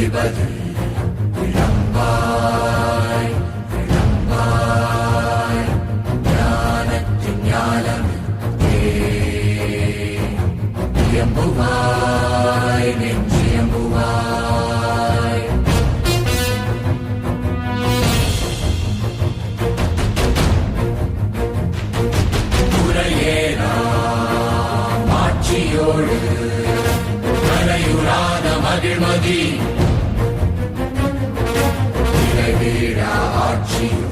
அதிபதி விளம்பாய் விளம்பாய் ஞானத்தின் ஞானமே இயம்புவாய் நெஞ்சியம்புவாய் உரையேறாம் ஆட்சியோடு கரையுறாத மகிழ்மதி வீடா ஆட்சியோடு